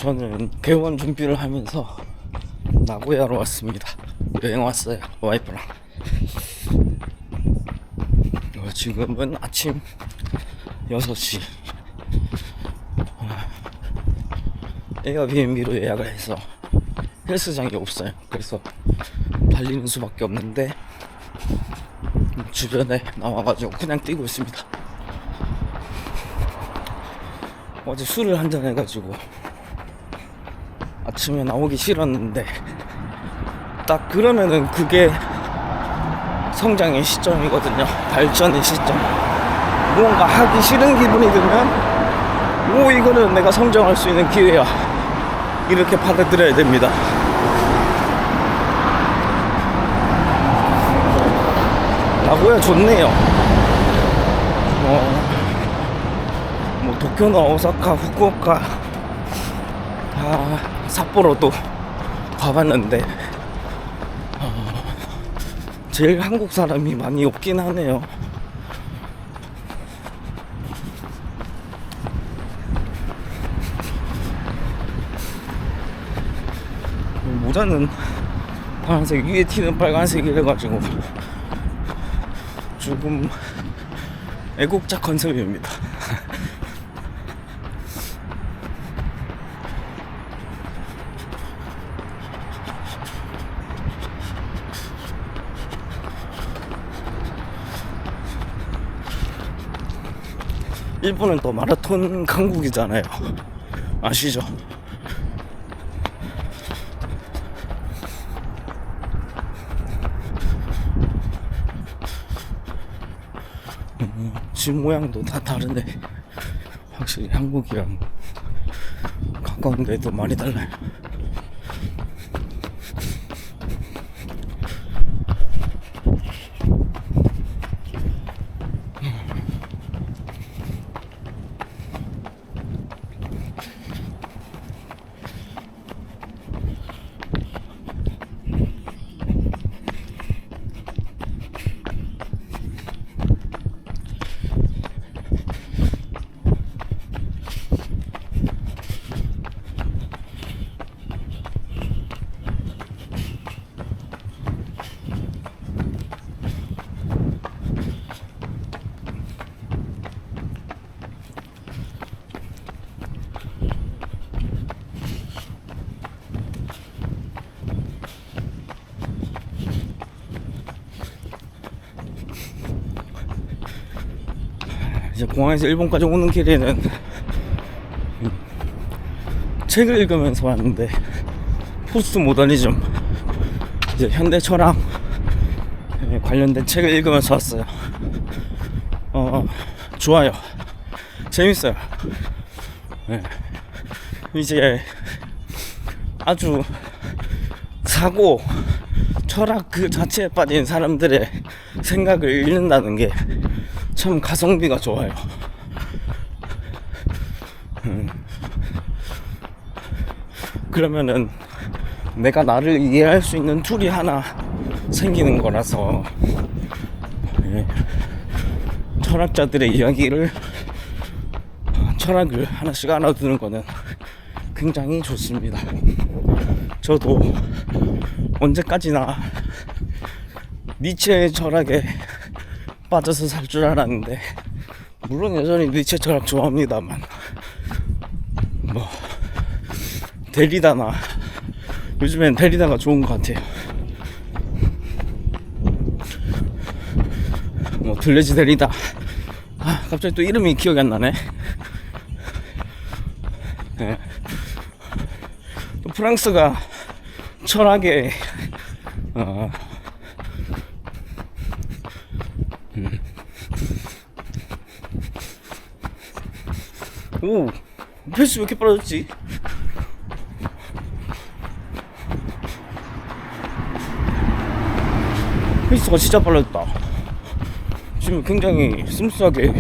저는 개원 준비를 하면서 나고야로 왔습니다. 여행 왔어요, 와이프랑. 지금은 아침 6시. 에어비앤비로 예약을 해서 헬스장이 없어요. 그래서 달리는 수밖에 없는데 주변에 나와가지고 그냥 뛰고 있습니다. 어제 술을 한잔 해가지고 아침에 나오기 싫었는데 딱 그러면은 그게 성장의 시점이거든요. 발전의 시점. 무언가 하기 싫은 기분이 들면 오, 이거는 내가 성장할 수 있는 기회야, 이렇게 받아들여야 됩니다. 나고야 좋네요. 뭐 도쿄나 오사카, 후쿠오카, 삿포로도 가봤는데 제일 한국 사람이 많이 없긴 하네요. 모자는 파란색, 위에 티는 빨간색이래가지고 조금 애국자 컨셉입니다. 일본은 또 마라톤 강국이잖아요. 아시죠? 집 모양도 다 다르네. 확실히 한국이랑 가까운데도 많이 달라요. 이제 공항에서 일본까지 오는 길에는 책을 읽으면서 왔는데, 포스트 모더니즘, 이제 현대 철학 관련된 책을 읽으면서 왔어요. 좋아요. 재밌어요. 네. 이제 아주 사고, 철학 그 자체에 빠진 사람들의 생각을 읽는다는 게 참 가성비가 좋아요. 그러면은 내가 나를 이해할 수 있는 툴이 하나 생기는 거라서, 철학자들의 이야기를, 철학을 하나씩 알아두는 거는 굉장히 좋습니다. 저도 언제까지나 니체의 철학에 빠져서 살 줄 알았는데, 물론 여전히 니체 철학 좋아합니다만, 뭐 데리다나, 요즘엔 데리다가 좋은 것 같아요. 뭐 들레지 데리다, 갑자기 또 이름이 기억이 안 나네. 네. 또 프랑스가 철학의 오, 페이스 왜 이렇게 빨라졌지? 페이스가 진짜 빨라졌다. 지금 굉장히 스무스하게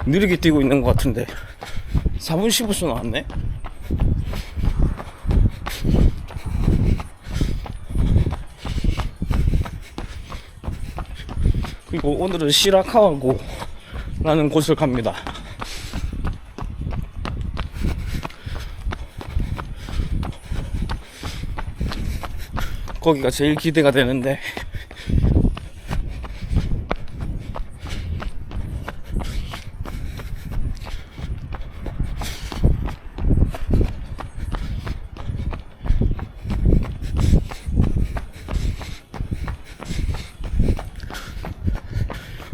느리게 뛰고 있는 것 같은데 4분 15초 나왔네? 그리고 오늘은 시라카와고 라는 곳을 갑니다. 거기가 제일 기대가 되는데,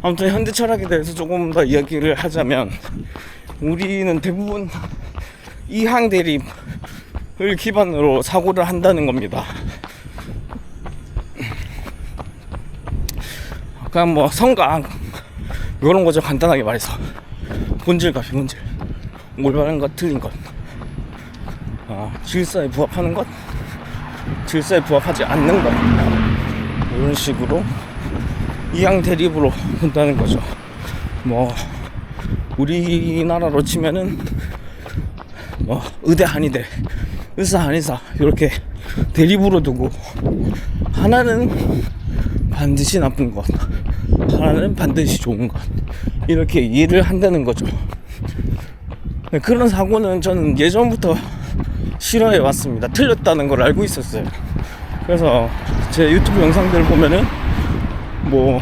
아무튼 현대 철학에 대해서 조금 더 이야기를 하자면, 우리는 대부분 이항 대립을 기반으로 사고를 한다는 겁니다. 그냥 뭐 성각 이런 거죠. 간단하게 말해서 본질과 비본질, 올바른 것, 틀린 것, 질서에 부합하는 것, 질서에 부합하지 않는 것, 이런 식으로 이항 대립으로 본다는 거죠. 뭐 우리나라로 치면은 뭐 의대 한의대, 의사 한의사 이렇게 대립으로 두고, 하나는 반드시 나쁜 것, 하나는 반드시 좋은 것, 이렇게 이해를 한다는 거죠. 그런 사고는 저는 예전부터 싫어해 왔습니다. 틀렸다는 걸 알고 있었어요. 그래서 제 유튜브 영상들을 보면은 뭐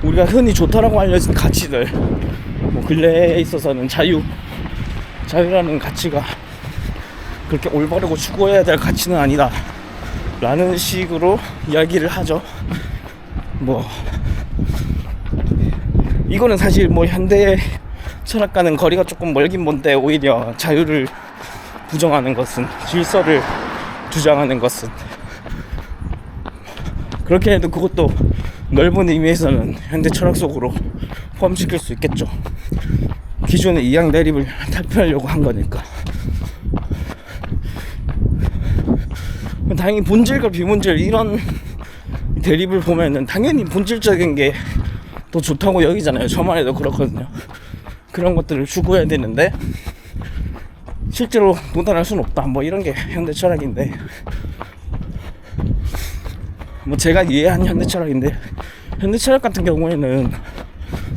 우리가 흔히 좋다라고 알려진 가치들, 뭐 근래에 있어서는 자유라는 가치가 그렇게 올바르고 추구해야 될 가치는 아니다 라는 식으로 이야기를 하죠. 뭐 이거는 사실 뭐 현대 철학과는 거리가 조금 멀긴 먼데, 오히려 자유를 부정하는 것은, 질서를 주장하는 것은, 그렇게 해도 그것도 넓은 의미에서는 현대 철학 속으로 포함시킬 수 있겠죠. 기존의 이양 대립을 탈피하려고 한 거니까. 당연히 본질과 비본질 이런 대립을 보면은 당연히 본질적인 게 더 좋다고 여기잖아요. 저만 해도 그렇거든요. 그런 것들을 추구해야 되는데 실제로 도달할 수는 없다, 뭐 이런 게 현대 철학인데, 뭐 제가 이해한 현대 철학인데, 현대 철학 같은 경우에는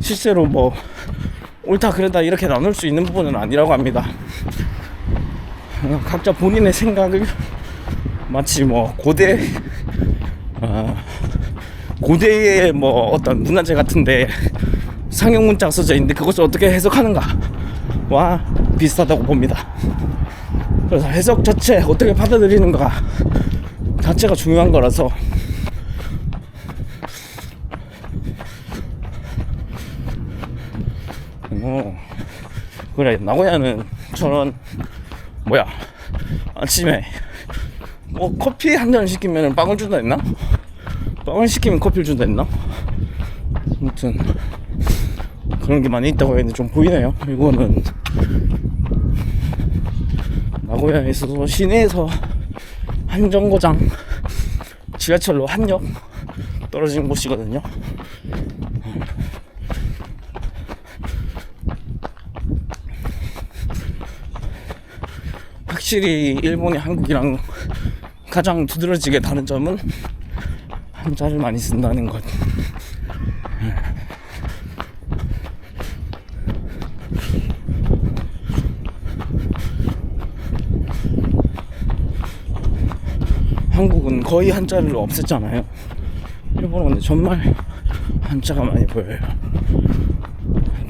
실제로 뭐 옳다 그르다 이렇게 나눌 수 있는 부분은 아니라고 합니다. 각자 본인의 생각을 마치 뭐 고대의 뭐 어떤 문화재 같은데 상형 문자가 써져 있는데 그것을 어떻게 해석하는가와 비슷하다고 봅니다. 그래서 해석 자체 어떻게 받아들이는가 자체가 중요한 거라서, 그래, 나고야는 저런 아침에 뭐 커피 한 잔 시키면 빵을 준다 했나? 빵을 시키면 커피를 준다 했나? 아무튼 그런 게 많이 있다고 했는데 좀 보이네요. 이거는 나고야에서도 시내에서 한 정거장, 지하철로 한 역 떨어진 곳이거든요. 확실히 일본이 한국이랑 가장 두드러지게 다른 점은 한자를 많이 쓴다는 것. 한국은 거의 한자를 없앴잖아요. 일본은 근데 정말 한자가 많이 보여요.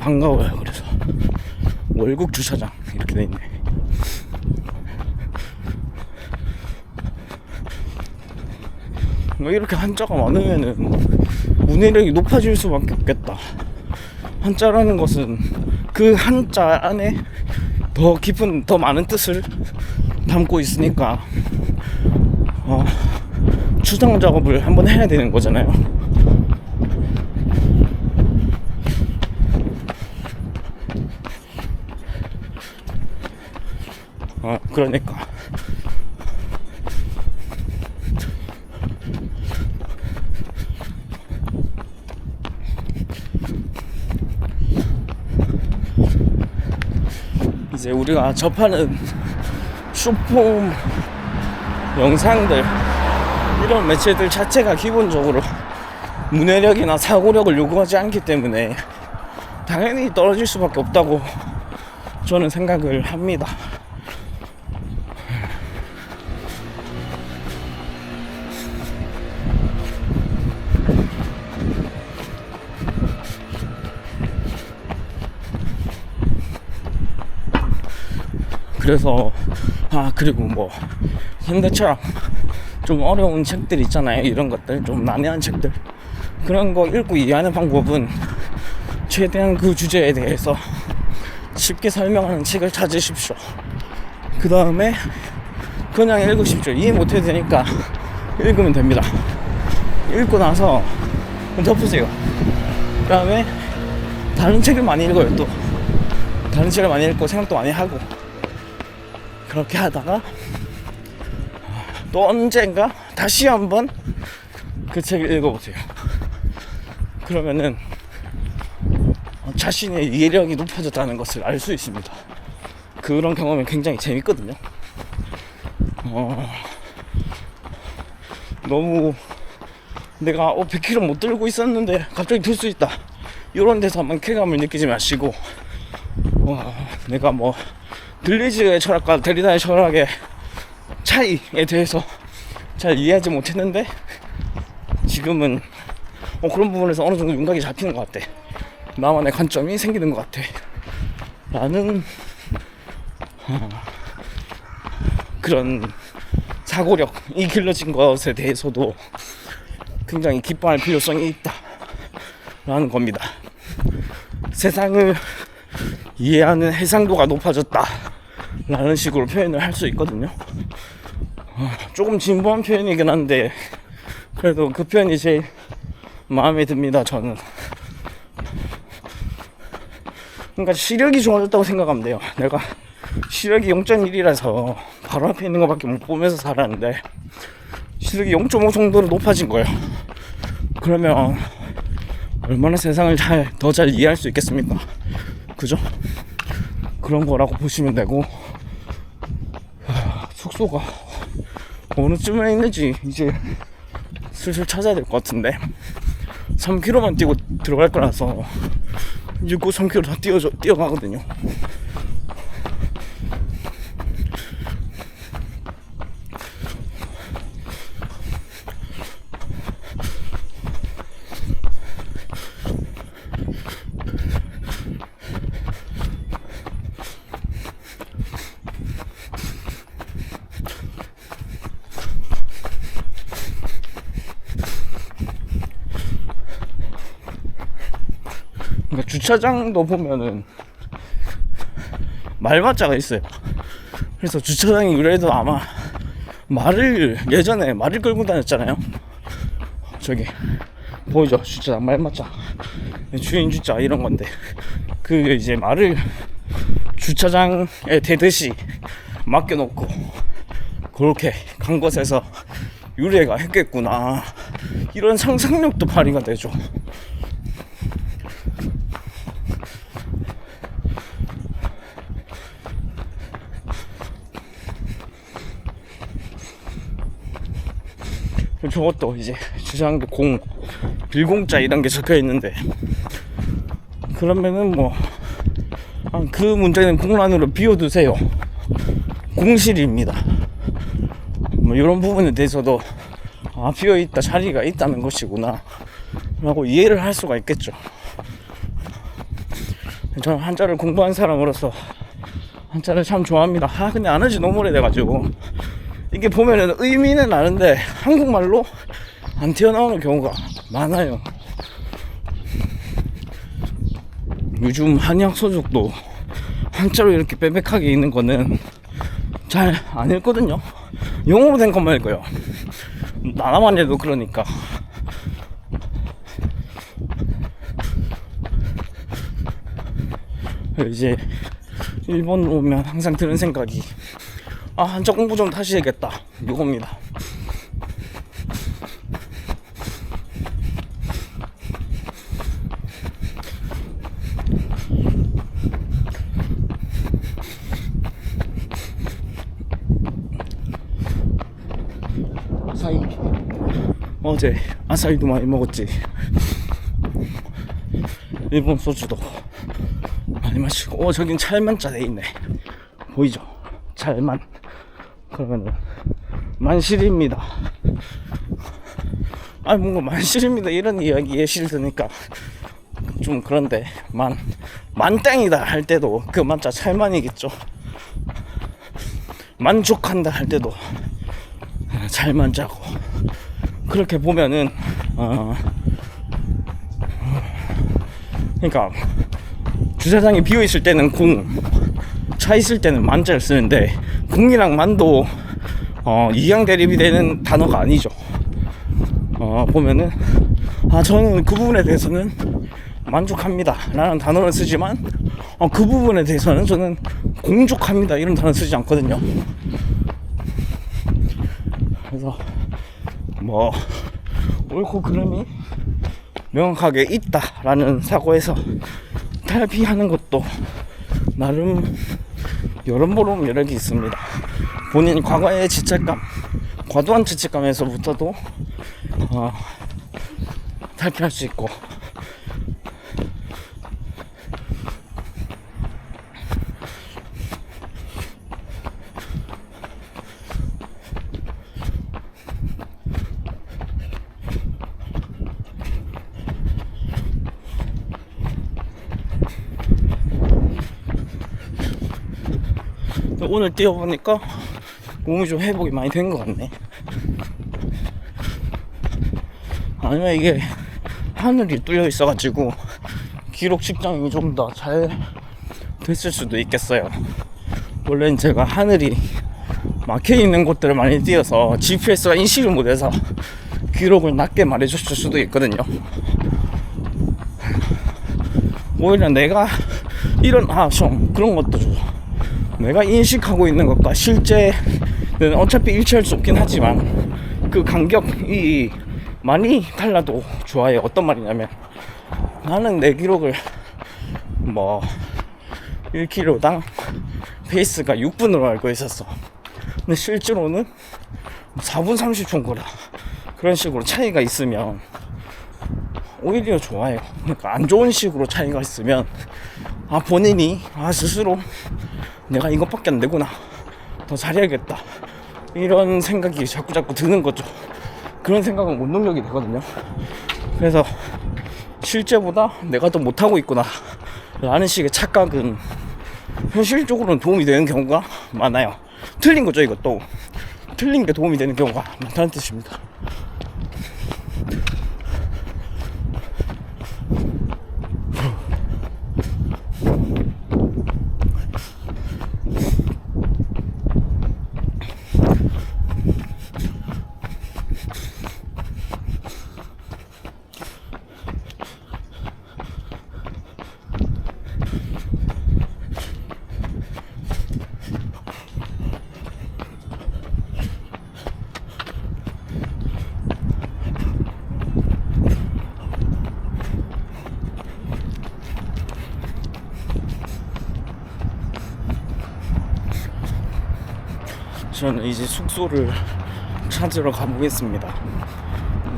반가워요. 그래서 월국 주차장 이렇게 돼 있네. 이렇게 한자가 많으면은 문해력이 높아질 수밖에 없겠다. 한자라는 것은 그 한자 안에 더 깊은, 더 많은 뜻을 담고 있으니까 추상 작업을 한번 해야 되는 거잖아요. 그러니까 이제 우리가 접하는 쇼폼 영상들, 이런 매체들 자체가 기본적으로 문해력이나 사고력을 요구하지 않기 때문에 당연히 떨어질 수밖에 없다고 저는 생각을 합니다. 그래서 그리고 뭐 현대처럼 좀 어려운 책들 있잖아요. 이런 것들 좀 난해한 책들, 그런 거 읽고 이해하는 방법은 최대한 그 주제에 대해서 쉽게 설명하는 책을 찾으십시오. 그 다음에 그냥 읽으십시오. 이해 못해도 되니까 읽으면 됩니다. 읽고 나서 덮으세요. 그 다음에 다른 책을 많이 읽어요. 또 다른 책을 많이 읽고 생각도 많이 하고, 그렇게 하다가 또 언젠가 다시 한번 그 책을 읽어보세요. 그러면은 자신의 이해력이 높아졌다는 것을 알 수 있습니다. 그런 경험이 굉장히 재밌거든요. 너무 내가 100kg 못 들고 있었는데 갑자기 들 수 있다, 이런 데서 한번 쾌감을 느끼지 마시고, 내가 뭐 들리지의 철학과 데리다의 철학의 차이에 대해서 잘 이해하지 못했는데 지금은 그런 부분에서 어느 정도 윤곽이 잡히는 것 같아, 나만의 관점이 생기는 것 같아 라는 그런 사고력이 길러진 것에 대해서도 굉장히 기뻐할 필요성이 있다 라는 겁니다. 세상을 이해하는 해상도가 높아졌다 라는 식으로 표현을 할 수 있거든요. 조금 진부한 표현이긴 한데 그래도 그 표현이 제일 마음에 듭니다. 저는 그러니까 시력이 좋아졌다고 생각하면 돼요. 내가 시력이 0.1이라서 바로 앞에 있는 것밖에 못 보면서 살았는데 시력이 0.5 정도로 높아진 거예요. 그러면 얼마나 세상을 더 잘 이해할 수 있겠습니까? 그죠? 그런 거라고 보시면 되고, 숙소가 어느 쯤에 있는지 이제 슬슬 찾아야 될 것 같은데 3km만 뛰고 들어갈 거라서 이제 그 3km 다 뛰어가거든요. 그러니까 주차장도 보면은 말마자가 있어요. 그래서 주차장이 그래도 아마 예전에 말을 끌고 다녔잖아요. 저기 보이죠? 주차장 말마자, 주인 주차 이런 건데, 그 이제 말을 주차장에 대듯이 맡겨놓고 그렇게 간 곳에서 유래가 했겠구나, 이런 상상력도 발휘가 되죠. 저것도 이제 주차장도 빌공짜 이런 게 적혀 있는데, 그러면은 뭐 그 문제는 공란으로 비워두세요. 공실입니다. 뭐 이런 부분에 대해서도 비어있다, 자리가 있다는 것이구나 라고 이해를 할 수가 있겠죠. 저는 한자를 공부한 사람으로서 한자를 참 좋아합니다. 근데 안 한지 너무 오래돼가지고 이게 보면은 의미는 아는데 한국말로 안 튀어나오는 경우가 많아요. 요즘 한약 서적도 한자로 이렇게 빽빽하게 있는 거는 잘 안 읽거든요. 영어로 된 것만 읽어요. 나만 해도 그러니까. 이제 일본 오면 항상 드는 생각이 한자 공부 좀 다시 해야겠다 이겁니다. 아사히 어제 아사히도 많이 먹었지. 일본 소주도 많이 마시고. 저긴 찰만자 돼 있네. 보이죠? 찰만. 그러면은 만실입니다. 뭔가 만실입니다 이런 이야기에 실드니까 좀 그런데 만땡이다 할 때도 그 만자 찰만이겠죠. 만족한다 할 때도 잘만 자고, 그렇게 보면은 그러니까 주차장이 비어 있을 때는 공, 차 있을 때는 만자를 쓰는데 공이랑 만도 이양 대립이 되는 단어가 아니죠. 보면은 저는 그 부분에 대해서는 만족합니다 라는 단어를 쓰지만 그 부분에 대해서는 저는 공족합니다 이런 단어 쓰지 않거든요. 그래서 뭐 옳고 그름이 명확하게 있다라는 사고에서 탈피하는 것도 나름 여러모로 매력이 있습니다. 본인 과거의 죄책감, 과도한 죄책감에서부터도 탈피할 수 있고, 오늘 뛰어보니까 몸이 좀 회복이 많이 된 것 같네. 아니면 이게 하늘이 뚫려 있어가지고 기록 측정이 좀 더 잘 됐을 수도 있겠어요. 원래는 제가 하늘이 막혀있는 곳들을 많이 뛰어서 GPS가 인식을 못해서 기록을 낮게 말해줬을 수도 있거든요. 오히려 내가 이런 좀 그런 것도 좋아. 내가 인식하고 있는 것과 실제는 어차피 일치할 수 없긴 하지만 그 간격이 많이 달라도 좋아요. 어떤 말이냐면 나는 내 기록을 뭐 1km당 페이스가 6분으로 알고 있었어. 근데 실제로는 4분 30초인 거라. 그런 식으로 차이가 있으면 오히려 좋아요. 그러니까 안 좋은 식으로 차이가 있으면 본인이 스스로 내가 이것밖에 안 되구나, 더 잘해야겠다, 이런 생각이 자꾸 드는 거죠. 그런 생각은 원동력이 되거든요. 그래서 실제보다 내가 더 못하고 있구나 라는 식의 착각은 현실적으로는 도움이 되는 경우가 많아요. 틀린 거죠. 이것도 틀린 게 도움이 되는 경우가 많다는 뜻입니다. 저는 이제 숙소를 찾으러 가보겠습니다.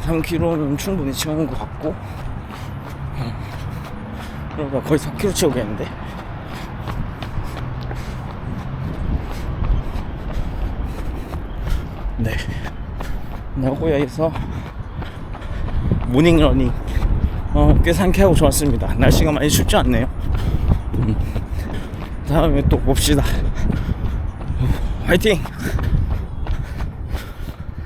3km는 충분히 채운 것 같고, 그러다 거의 4km 채우겠는데. 네, 나고야에서 모닝러닝 꽤 상쾌하고 좋았습니다. 날씨가 많이 춥지 않네요. 다음에 또 봅시다. 화이팅!